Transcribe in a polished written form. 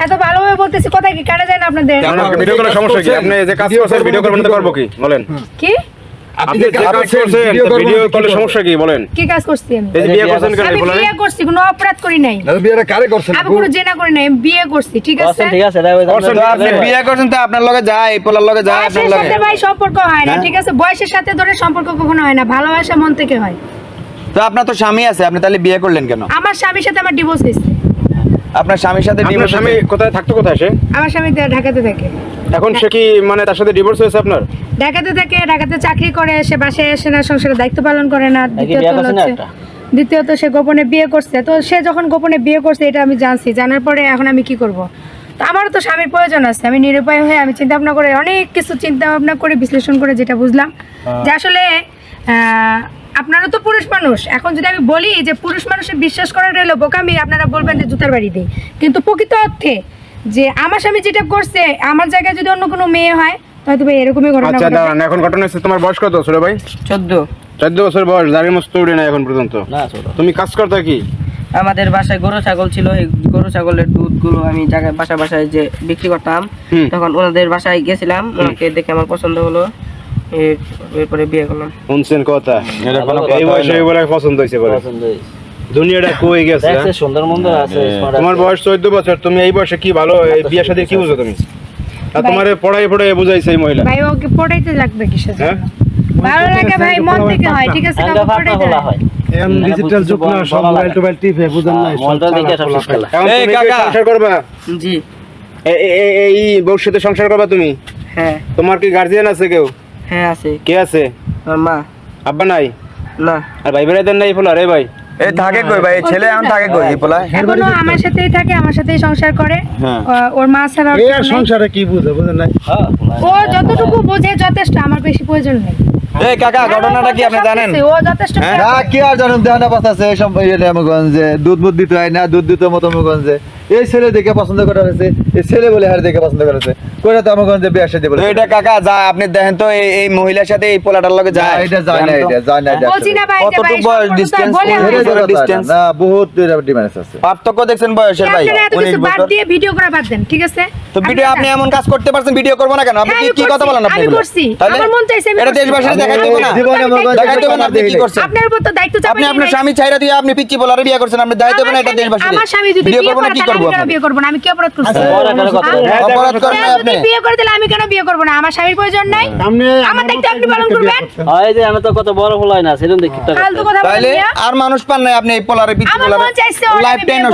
এত ভালোভাবে বলতেছি, কথা কি কাটা যায় না আপনাদের? ভিডিও করার সমস্যা কি? আপনি যে কাজ করছেন ভিডিও করবেন তো করব কি বলেন? কি আপনি যে কাজ করছেন ভিডিও করার সমস্যা কি বলেন? কি কাজ করছি আমি? এই যে বিয়ে করছেন কেন আমি বলেন? বিয়ে করছি, কোনো অপরাধ করি নাই। না বিয়েটা কারে করছেন? আমি কোনো জেনা করি নাই, আমি বিয়ে করছি, ঠিক আছে? ঠিক আছে আপনি বিয়ে করছেন তো আপনার লগে যায়, এই পোলার লগে যায় আপনার বয়সের লগে। সাথে ভাই সম্পর্ক হয় না, ঠিক আছে? বয়সের সাথে ধরে সম্পর্ক কখনো হয় না, ভালোবাসা মন থেকে হয়। তো আপনার তো স্বামী আছে, আপনি তাহলে বিয়ে করলেন কেন? আমার স্বামীর সাথে আমার ডিভোর্স হয়েছে। আপনার স্বামীর সাথে আপনার ডিভোর্স স্বামী কোথায় থাকতো, কোথায় সে? আমার স্বামী ঢাকাতে থাকে। এখন সে কি মানে তার সাথে ডিভোর্স হয়েছে আপনার? ঢাকাতে থাকে, ঢাকাতে চাকরি করে, সে বাসায় আসে না, সংসারের দায়িত্ব পালন করে না। দ্বিতীয়ত সে গোপনে বিয়ে করছে। তো সে যখন গোপনে বিয়ে করছে এটা আমি জানছি, জানার পরে এখন আমি কি করব? তো আমারও তো স্বামীর প্রয়োজন আছে। আমি নিরুপায় হয়ে আমি চিন্তা ভাবনা করে, অনেক কিছু চিন্তা ভাবনা করে বিশ্লেষণ করে যেটা বুঝলাম যে আসলে আপনারা তো পুরুষ মানুষ। এখন যদি আমি বলি যে পুরুষ মানুষের বিশ্বাস করাটা হলো বোকামি, আপনারা বলবেন যে জুতার বাড়ি দেই। কিন্তু প্রকৃত অর্থে যে আমার স্বামী যেটা করছে, আমার জায়গায় যদি অন্য কোনো মেয়ে হয় হয়তো এরকমই ঘটনা আচ্ছা ঘটবে। দাঁড়ান, এখন ঘটনা হচ্ছে তোমার বয়স কত ছোট ভাই? 14 বছর বয়স, দাঁড়িয়ে মস্ত উঠে না এখন পর্যন্ত। তুমি কাজ করতে কি? আমাদের বাসায় গরু ছাগল ছিল, এই গরু ছাগলের দুধগুলো আমি জায়গায় বাসায় যে বিক্রি করতাম, তখন ওনাদের বাসায় গেছিলাম, ওনাকে দেখে আমার পছন্দ হলো, এরপরে বিয়ে করলাম। শুনছেন কথা, এই বয়সে এই বলে পছন্দ হয়েছে বলে দুনিয়াটা কই গেছে। সুন্দর মন্দির আছে। তোমার বয়স 14 বছর, তুমি এই বয়সে কি ভালো এই বিয়ের সাথে কি বুঝো তুমি? আর তোমারে পড়াই বুঝাইছে এই মহিলা। ভাই ওকে পড়াইতে লাগবে কিসের জন্য? হ্যাঁ? ভালো লাগে ভাই, মন থেকে হয়, ঠিক আছে? কাউকে পড়াইতে হয়। এম ডিজিটাল যুগ না, সব মোবাইল টোবাইল টিপে বুঝেন না। এখন তুমি কি সংসার করবা? জি এই বউর সাথে সংসার করবা তুমি? হ্যাঁ। তোমার কি গার্জিয়ান আছে কেউ? হ্যাঁ আছে। কে আছে? আমার মা। আব্বা নাই? না। আর ভাই বেড়াইতেন নাই ফোলা রে ভাই? এই থাকে কই ভাই, ছেলে এখন থাকে কই এই পোলা? এখনো আমার সাথেই থাকে, আমার সাথেই সংসার করে। ওর মা ছাড়া এই সংসারে কি বুঝে বুঝেন না? ও যতটুকু বোঝে যথেষ্ট, আমার বেশি প্রয়োজন নেই। এই কাকা ঘটনাটা কি আপনি জানেন? ও যথেষ্ট। না কি আর জানেন, দেহানা পাতা আছে সব মগঞ্জে দুধ মুধ দিতে হয় না, দুধ দিতে মতো মগঞ্জে এই ছেলে দেখে পছন্দ করা হয়েছে, এই ছেলে বলে হার দেখে পছন্দ করেছে করে তো মগঞ্জে বিয়ে সাথে বলে। এটা কাকা যা আপনি দেখেন তো এই মহিলার সাথে এই পোলাটার লগে যায়। এটা যায় না, এটা যায় না, বলছি না ভাই, যে ভাই কতটুকু বয়স ডিসটেন্স? ডিসটেন্স না, বহুত ডিফারেন্স আছে। পার্থক্য দেখছেন বয়সের ভাই? আপনারা এত কিছু বাদ দিয়ে ভিডিও করা বাদ দেন, ঠিক আছে? তো ভিডিও আপনি এমন কাজ করতে পারছেন, ভিডিও করব না কেন? আপনি হ্যাঁ, কি কথা বলেন আপনি? আমি করছি, তাহলে আমার মন চাইছে আমি এটা করছি। দেশবাসীকে দেখাই দেব না? জীবনে দেখাই দেব না আপনি কি করছেন? আপনার উপর তো দায়িত্ব চাপাই আপনি আপনার স্বামী ছাইরা দিয়ে আপনি পিচ্চি পোলারে বিয়ে করছেন, আপনি দায়িত্ব দেবেন এটা দেশবাসীকে? আমার স্বামী যদি ভিডিও বিয়ে করব না করে কি তাহলে করব আমি কেন আপনি? বিয়ে করব না? আমি কি অপরাধ করছি? অপরাধ করেন সে না যদি আপনি। বিয়ে করে তাহলে আমি কেন বিয়ে করব না? আমার স্বামীর প্রয়োজন নাই, আমার দায়িত্ব আপনি পালন করবেন। এই যে আমি তো কত বড় হলাই না, সেরকম দেখি। ফালতু কথা বলেন তাইলে মিয়া। আর মানুষ পান নাই আপনি এই পোলারে পিচ্চি আমার পোলারে মন চাইছে ওর লাইফ আমি বিয়ে টাইম